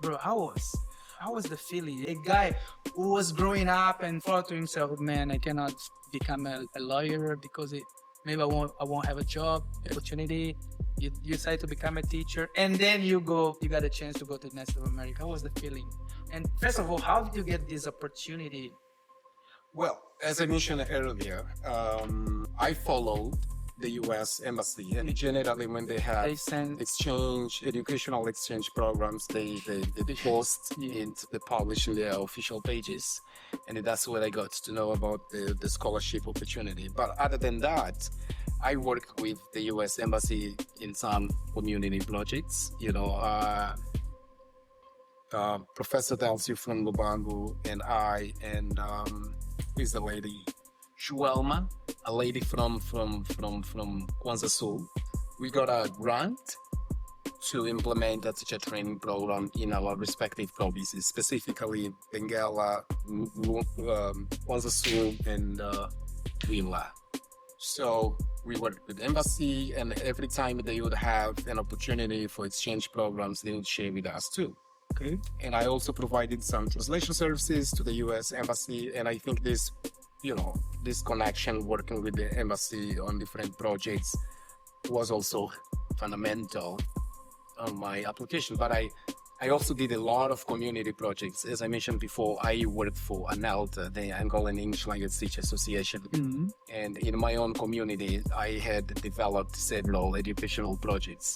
bro, how was the feeling? A guy who was growing up and thought to himself, man, I cannot become a lawyer because maybe I won't have a job opportunity. You decide to become a teacher, and then you got a chance to go to National America. How was the feeling? And first of all, how did you get this opportunity? Well, as I mentioned earlier, I followed the U.S. Embassy, and generally when they have educational exchange programs, they post it, they publish in their official pages, and that's where I got to know about the scholarship opportunity. But other than that, I worked with the U.S. Embassy in some community projects, Professor Delcy from Lubango and I, and is the lady Joelma, a lady from Kwanzaa Sul. We got a grant to implement a teacher training program in our respective provinces, specifically Benguela, Kwanzaa Sul, and Willa. So we worked with the embassy, and every time they would have an opportunity for exchange programs, they would share with us too. Okay. And I also provided some translation services to the U.S. Embassy, and I think this connection working with the embassy on different projects was also fundamental on my application. But I also did a lot of community projects. As I mentioned before, I worked for ANELTA, the Angolan English Language Teachers Association. Mm-hmm. And in my own community, I had developed several educational projects.